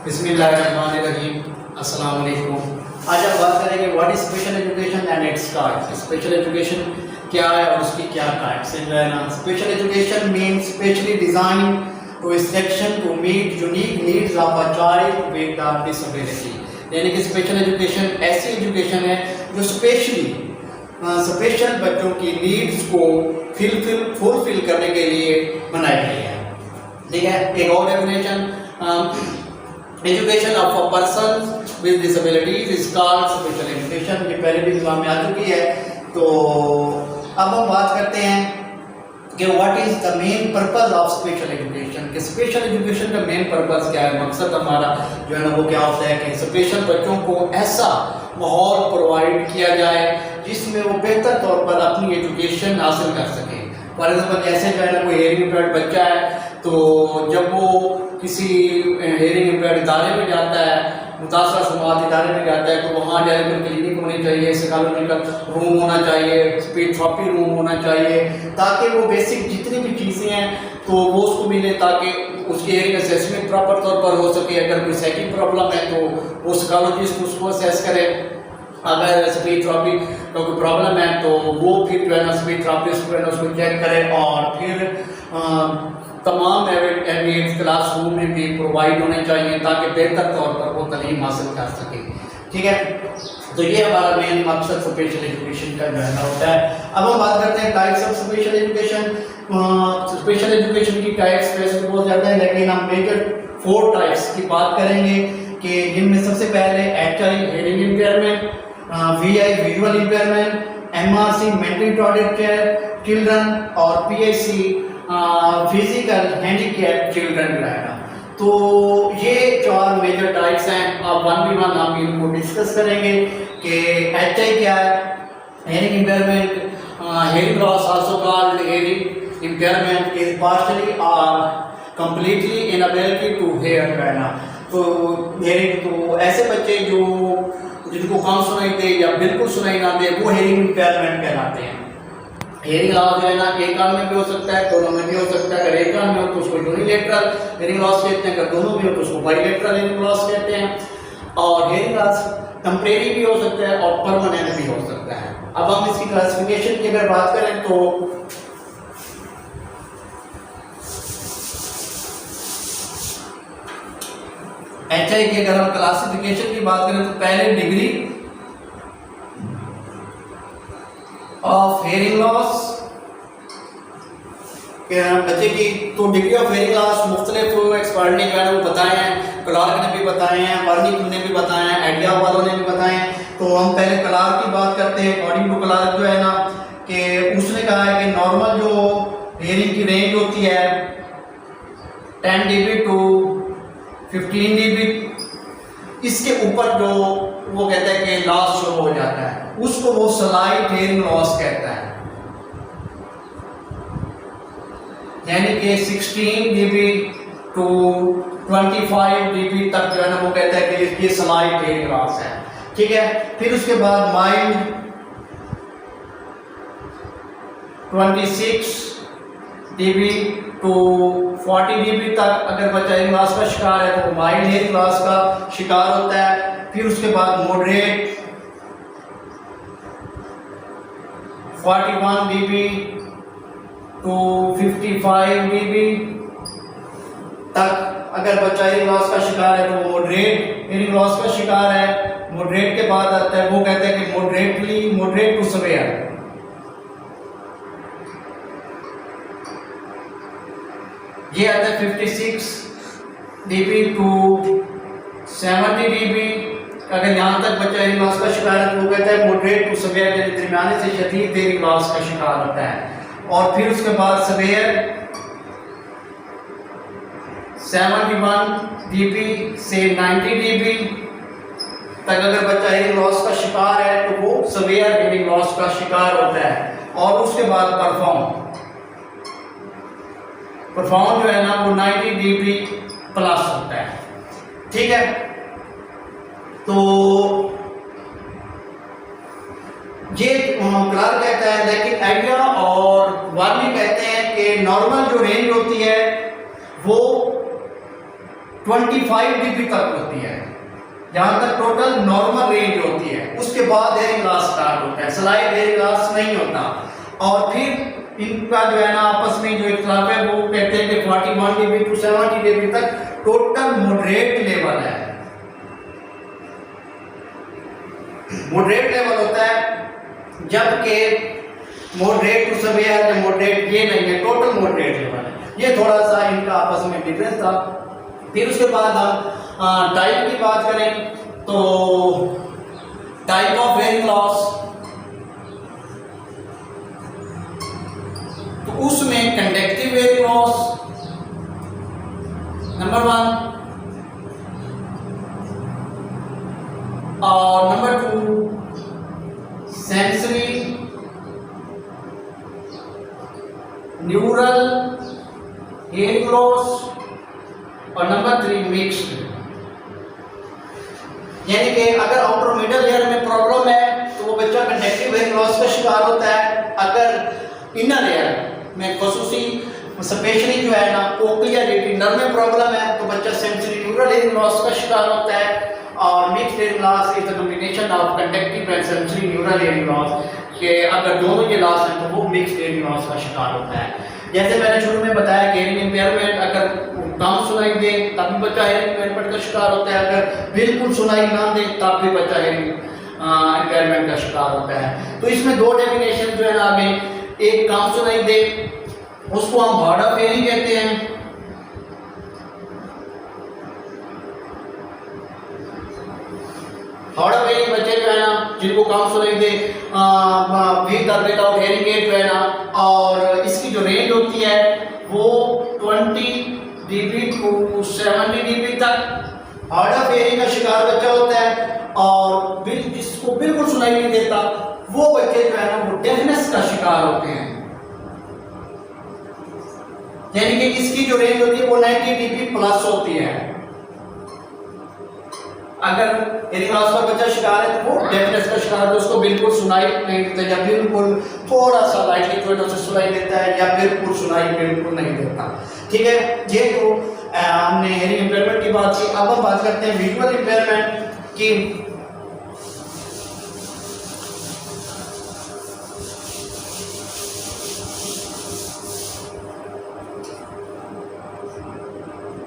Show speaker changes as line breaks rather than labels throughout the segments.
बिस्मिल्लाहिर्रहमानिर्रहीम, अस्सलाम वालेकुम। आज हम बात करेंगे what is special education and its types. Special education क्या है और उसकी क्या टाइप्स हैं, जो है ना। Special education means specially design to section to meet unique needs of a child with a disability. यानी कि स्पेशल एजुकेशन ऐसी एजुकेशन है जो स्पेशल बच्चों की नीड्स को फुलफिल करने के लिए बनाई गई है। ठीक है, एक और definition, education of a person with disabilities is called special education. ये पहले भी एग्जाम में आ चुकी है। तो अब हम बात करते हैं कि what is the main purpose of special education. कि स्पेशल एजुकेशन का मेन पर्पस क्या है, मकसद हमारा जो है ना वो क्या होता है कि स्पेशल बच्चों को ऐसा माहौल प्रोवाइड किया जाए जिसमें वो बेहतर तौर पर अपनी एजुकेशन हासिल कर सके। फॉर एग्जाम्पल जैसे जो है ना कोई हेयरिंग इम्पेयर्ड बच्चा है, तो जब वो किसी हेयरिंग इम्पेयर्ड इदारे में जाता है, मुतासरा समात इदारे में जाता है, तो वहाँ जाकर क्लिनिक होनी चाहिए, साइकोलॉजिकल रूम होना चाहिए, स्पीच थेरेपी रूम होना चाहिए, ताकि वो बेसिक जितनी भी चीज़ें हैं तो वो उसको मिले, ताकि उसकी हेयरिंग असेसमेंट प्रॉपर तौर पर हो सके। अगर कोई साइकिल प्रॉब्लम है तो वो साइकोलॉजिस्ट उसको असेस करे। अगर स्पीच थेरेपी का कोई प्रॉब्लम है तो वो फिर जो है ना स्पीच थेरेपिस्ट जो है ना उसको चेक करे और फिर तमाम एविडेंस क्लासरूम में भी प्रोवाइड होने चाहिए ताकि बेहतर तौर पर वो तालीम हासिल कर सके। ठीक है, तो ये हमारा मेन मकसद स्पेशल एजुकेशन का जो है ना होता है। अब हम बात करते हैं types of special education. Special education की टाइप्स वैसे तो बहुत ज़्यादा है, लेकिन हम मेजर 4 टाइप्स की बात करेंगे कि जिनमें सबसे पहले HI hearing impairment, VI visual impairment, MRC mentally retarded children और PIC फिजिकल हैंडीकैप चिल्ड्रन रहेगा। तो ये 4 मेजर टाइप्स हैं। अब 1 by 1 हम इनको डिस्कस करेंगे कि HI क्या है। Hearing impairment, hearing loss also called hearing impairment is partially or completely inability to hear रहना। तो हेयरिंग तो ऐसे बच्चे जिनको कम सुनाई दे या बिल्कुल सुनाई ना दे वो हेयरिंग इम्पेयरमेंट कहलाते हैं। हेयरिंग लॉस जो है ना एक कान में भी हो सकता है, दोनों में भी हो सकता है। अगर एक कान में हो तो उसको यूनिलेटरल हेयरिंग लॉस कहते हैं, अगर दोनों में हो तो उसको बाइलेटरल हेयरिंग लॉस कहते हैं। और हेयरिंग लॉस टेम्परेरी भी हो सकता है और परमानेंट भी हो सकता है। अब हम इसकी क्लासिफिकेशन की अगर बात करें तो HI की अगर हम क्लासिफिकेशन की बात करें तो पहले डिग्री ऑफ हेयरिंग लॉस बच्चे की, तो डिग्री ऑफ हेयरिंग लॉस मुख्तलिफ एक्सपर्ट ने जो है ना वो बताए हैं। क्लार्क ने भी बताए हैं, वर्निक ने भी बताए हैं, आइडिया वालों ने भी बताए हैं। तो हम पहले क्लार्क की बात करते हैं। अकॉर्डिंग टू क्लार्क जो है ना कि उसने कहा है कि नॉर्मल जो हेयरिंग की रेंज होती है 10 dB टू 15 dB, इसके ऊपर जो वो कहता है कि लॉस शुरू हो जाता है उसको वो स्लाइट हेयरिंग लॉस कहता है। यानी कि 16 dB टू 25 dB तक जो है ना वो कहता है कि ये स्लाइट हेयरिंग लॉस है। ठीक है, फिर उसके बाद माइल्ड 26 dB टू 40 dB तक अगर बच्चा हेयरिंग लॉस का शिकार है तो माइल्ड हेयरिंग लॉस का शिकार होता है। फिर उसके बाद मॉडरेट 41 dB टू 55 dB तक अगर बच्चा हेयरिंग लॉस का शिकार है तो वो मॉडरेट हेयरिंग लॉस का शिकार है। मॉडरेट के बाद आता है वो कहते हैं कि मॉडरेट टू सेवियर। ये आता है 56 dB टू 70 dB। अगर यहाँ तक बच्चा हेयरिंग लॉस का शिकार है तो वो कहता है मॉडरेट टू सेवियर, यानी दरमियाने से शदीद हेयरिंग लॉस का शिकार होता है। और फिर उसके बाद सेवियर 71 dB से 90 dB तक अगर बच्चा हेयरिंग लॉस का शिकार है तो वो सेवियर हेयरिंग लॉस का शिकार होता है। और उसके बाद परफॉर्म जो है ना वो 90 dB प्लस होता है। ठीक है, तो ये क्लार्क कहता है, लेकिन आइडिया और वार्निंग कहते हैं कि नॉर्मल जो रेंज होती है वो 25 dB तक होती है, जहां तक टोटल नॉर्मल रेंज होती है। उसके बाद हेयरिंग लॉस स्टार्ट होता है, स्लाइट हेयरिंग लॉस नहीं होता। और फिर इनका जो है ना आपस में जो इख्तिलाफ है वो कहते हैं कि 41 dB टू 70 dB तक टोटल मॉडरेट लेवल है। मॉडरेट लेवल होता है, जबकि मॉडरेट टू सेवियर या मॉडरेट ये नहीं है, टोटल मॉडरेट लेवल है। ये थोड़ा सा इनका आपस में डिफरेंस था। फिर उसके बाद हम टाइप की बात करें तो टाइप ऑफ हेयरिंग लॉस, तो उसमें कंडक्टिव हेयरिंग लॉस नंबर 1 और number 2 sensory neural hearing loss और नंबर 3 मिक्स्ड। यानी कि अगर आउटर मिडल ईयर में प्रॉब्लम है तो वो बच्चा कंडक्टिव हेयरिंग लॉस का शिकार होता है। अगर इनर ईयर में खसूसी स्पेशली जो है ना कोक्लियर रेटिनल में प्रॉब्लम है तो बच्चा सेंसरी न्यूरल हेयरिंग लॉस का शिकार होता है। और mixed hearing loss is the combination of conductive and sensory neural hearing loss, कि अगर दोनों के लॉस हैं तो वो मिक्स्ड हेयरिंग लॉस का शिकार होता है। जैसे मैंने शुरू में बताया कि हेयरिंग इम्पेयरमेंट, अगर कम सुनाई दे तब भी बच्चा हेयरिंग इम्पेयरमेंट का शिकार होता है, अगर बिल्कुल सुनाई ना दे तब भी बच्चा हेयरिंग इम्पेयरमेंट का शिकार होता है। तो इसमें दो डेफिनेशन जो है ना हमें, एक कम सुनाई दे उसको हम हार्ड ऑफ हेयरिंग कहते हैं, हार्ड ऑफ हेयरिंग बच्चे जो है ना जिनको कम सुनाई दे विदाउट हेयरिंग एड जो है ना, और इसकी जो रेंज होती है वो 20 dB टू 70 dB तक हार्ड ऑफ हेयरिंग का शिकार बच्चा होता है। और जिसको बिल्कुल सुनाई नहीं देता वो बच्चे जो है ना वो डेफनेस का शिकार होते हैं। यानी कि इसकी जो रेंज होती है वो 90 dB प्लस होती है। अगर हेयरिंग लॉस का बच्चा शिकार है तो वो डेफनेस का शिकार है, तो उसको बिल्कुल सुनाई नहीं देता, या बिल्कुल थोड़ा सा लाइटली थोड़ा सा सुनाई देता है, या बिल्कुल सुनाई बिल्कुल नहीं देता। ठीक है, ये तो हमने हेयरिंग इम्पेयरमेंट की बात की। अब हम बात करते हैं विजुअल इम्पेयरमेंट की।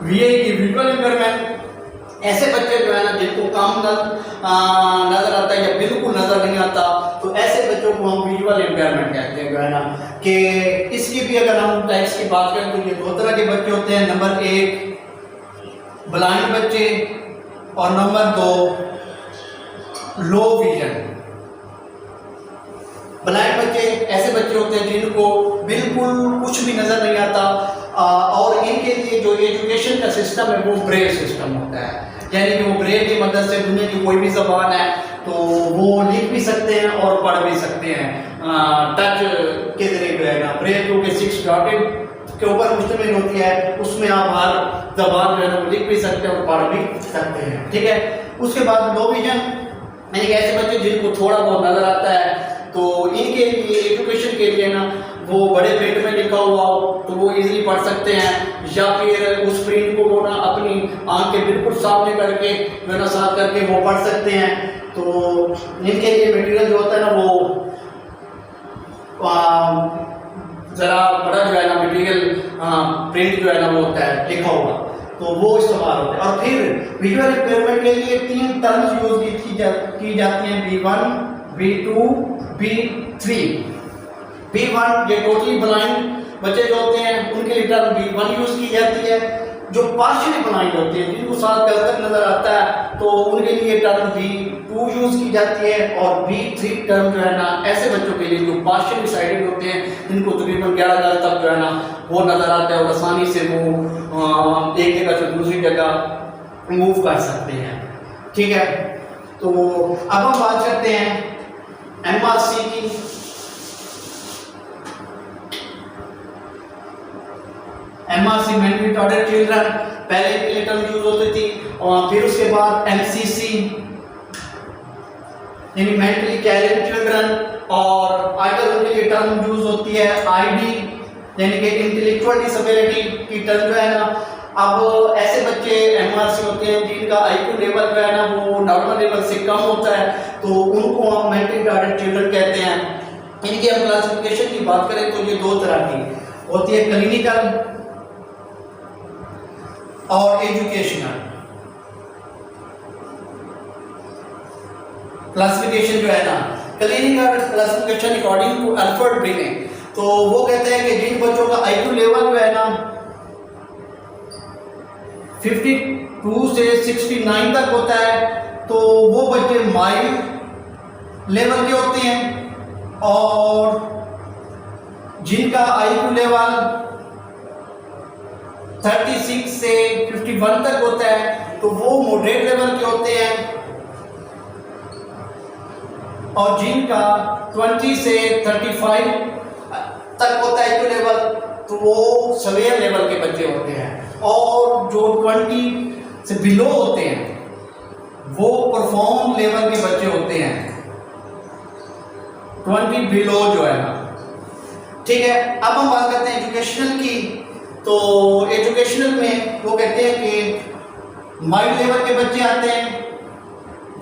विजुअल इम्पेयरमेंट ऐसे बच्चे जो है ना जिनको कम नजर आता है या बिल्कुल नजर नहीं आता, तो ऐसे बच्चों को हम विजुअल इम्पेयरमेंट कहते हैं जो है ना। कि इसकी भी अगर हम टाइप्स की बात करें तो ये दो तरह के बच्चे होते हैं। नंबर 1 ब्लाइंड बच्चे और नंबर 2 लो विजन। ब्लाइंड बच्चे ऐसे बच्चे होते हैं जिनको बिल्कुल कुछ भी नजर नहीं आता, और इनके लिए जो एजुकेशन का सिस्टम है वो ब्रेल सिस्टम होता है। यानी कि वो ब्रेल की मदद से दुनिया की कोई भी ज़बान है तो वो लिख भी सकते हैं और पढ़ भी सकते हैं टच के जरिए जो है ना। ब्रेल क्योंकि 6 डॉटेड के ऊपर मुश्तमिल होती है, उसमें आप हर ज़बान जो है ना वो लिख भी सकते हैं और पढ़ भी सकते हैं। ठीक है, उसके बाद लो विजन यानी कि ऐसे बच्चे जिनको थोड़ा बहुत नजर आता है, तो इनके लिए एजुकेशन के लिए ना वो बड़े प्रिंट में लिखा हुआ हो तो वो इजीली पढ़ सकते हैं, या फिर उस प्रिंट को वो ना अपनी आंख के बिल्कुल सामने करके जो है ना साफ करके वो पढ़ सकते हैं। तो इनके लिए मटेरियल जो होता है ना वो ज़रा बड़ा जो है ना मटेरियल प्रिंट जो है ना वो होता है लिखा हुआ, तो वो इस्तेमाल होता है। और फिर विजुअल इम्पेयरमेंट के लिए 3 टर्म्स यूज की जाती हैं, B1, B2, B3। B1 ये टोटली ब्लाइंड बच्चे जो होते हैं उनके लिए टर्म B1 यूज की जाती है। जो पार्शियली ब्लाइंड होते हैं जिनको साथ गल तक नजर आता है तो उनके लिए टर्म B2 यूज की जाती है। और B3 टर्म जो है ना ऐसे बच्चों के लिए जो पार्शियली साइडेड होते हैं जिनको तकरीबन 11 गल तक जो है ना वो नजर आता है और आसानी से वो एक जगह से दूसरी जगह मूव कर सकते हैं। ठीक है, तो अब हम बात करते हैं MRC की। MRC मेंटली रिटार्डेड चिल्ड्रन पहले के लिए टर्म यूज होती थी, और फिर उसके बाद MCC यानी मेंटली चैलेंज चिल्ड्रन, और आजकल उनके लिए टर्म यूज होती है ID यानी कि इंटेलेक्चुअल डिसेबिलिटी की टर्म जो है ना अब ऐसे बच्चे एमआरसी होते हैं जिनका आईक्यू लेवल जो है ना वो नॉर्मल लेवल से कम होता है, तो उनको हम मेंटली रिटार्डेड चिल्ड्रन कहते हैं। इनकी हम क्लासिफिकेशन की बात करें तो ये दो तरह की होती है, क्लिनिकल और एजुकेशनल। क्लासिफिकेशन जो है ना, clinical classification according to Alfred ब्रिने, तो वो कहते हैं कि जिन बच्चों का आईक्यू लेवल जो है ना 52 से 69 तक होता है, तो वो बच्चे माइल्ड लेवल के होते हैं, और जिनका आईक्यू लेवल 36 से 51 तक होता है तो वो मॉडरेट लेवल के होते हैं, और जिनका 20 से 35 तक होता है आईक्यू लेवल तो वो सवेयर लेवल के बच्चे होते हैं, और जो 20 से बिलो होते हैं वो परफॉर्म लेवल के बच्चे होते हैं, 20 बिलो जो है ना। ठीक है, अब हम बात करते हैं एजुकेशनल की। तो एजुकेशनल में वो कहते हैं कि माइल्ड लेवल के बच्चे आते हैं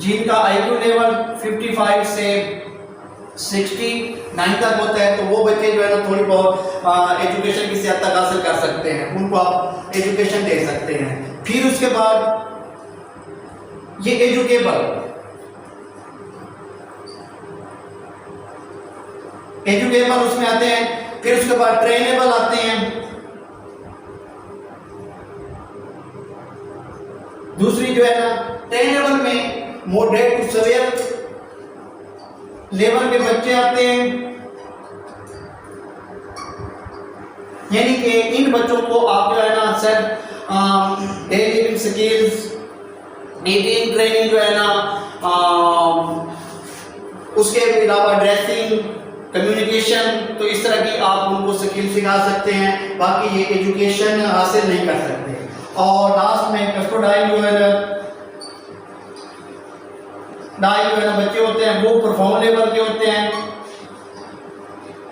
जिनका आईक्यू लेवल 55 से 69 तक होता है, तो वो बच्चे जो है ना थोड़ी बहुत एजुकेशन की सेहत तक हासिल कर सकते हैं, उनको आप एजुकेशन दे सकते हैं। फिर उसके बाद ये एजुकेबल उसमें आते हैं, फिर उसके बाद ट्रेनेबल आते हैं। दूसरी जो है ना ट्रेनेबल में मॉडरेट टू सेवियर लेवल के बच्चे आते हैं, यानी कि इन बच्चों को आप जो है ना sir daily living skills, eating training जो है ना, उसके अलावा ड्रेसिंग, कम्युनिकेशन, तो इस तरह की आप उनको स्किल सिखा सकते हैं, बाकी ये एजुकेशन हासिल नहीं कर सकते। और लास्ट में कस्टोडाइल जो है ना बच्चे होते हैं वो परफॉर्म लेवल के होते हैं,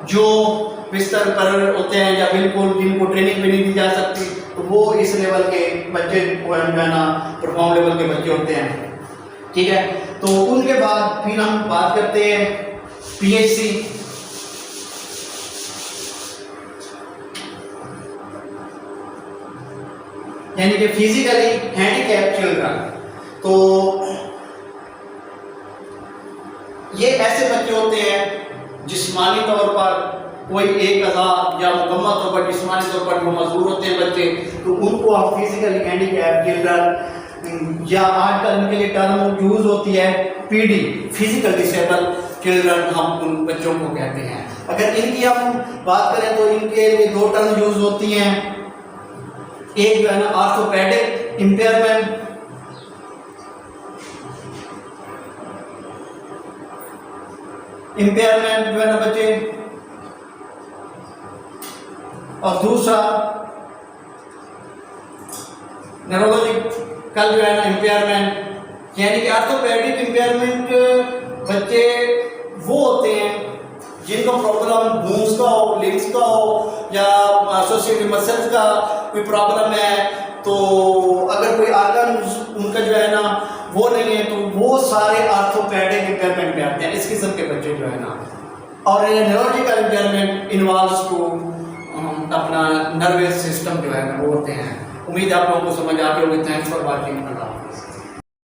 जो बिस्तर पर होते हैं या बिल्कुल जिनको ट्रेनिंग भी नहीं दी जा सकती, तो वो इस लेवल के बच्चे जो है ना परफॉर्म लेवल के बच्चे होते हैं। ठीक है, तो उनके बाद फिर हम बात करते हैं पीएचसी। यानी कि फिजिकली हैंडीकैप चिल्ड्रन। तो ये ऐसे बच्चे होते हैं जिस्मानी तौर पर कोई एक अज़ा या मुकम्मल तौर पर जिस्मानी तौर पर जो मजबूर होते हैं बच्चे, तो उनको आप फिजिकली हैंडीकैप चिल्ड्रन, या आजकल इनके लिए टर्म यूज होती है पीडी, फिजिकल डिसेबल चिल्ड्रन, हम उन बच्चों को कहते हैं। अगर इनकी हम बात करें तो इनके लिए दो टर्म यूज होती हैं, एक जो है ना ऑर्थोपेडिक इम्पेयरमेंट, जो है ना बच्चे, और दूसरा न्यूरोलॉजिकल जो है ना इम्पेयरमेंट। यानी कि ऑर्थोपेडिक इम्पेयरमेंट बच्चे वो होते हैं जिनको प्रॉब्लम बोन्स का हो, लिम्स का हो, या एसोसिएटेड मसल्स का कोई प्रॉब्लम है, तो अगर कोई आर्गन उनका जो है ना वो नहीं है तो वो सारे ऑर्थोपेडिक इम्पेयरमेंट में आते हैं, इस किस्म के बच्चे जो है ना। और न्यूरोलॉजिकल इम्पेयरमेंट इन्वॉल्व्स टू अपना नर्वस सिस्टम जो है ना वो होते हैं। उम्मीद आप लोगों को समझ आती होगी। Thanks for watching.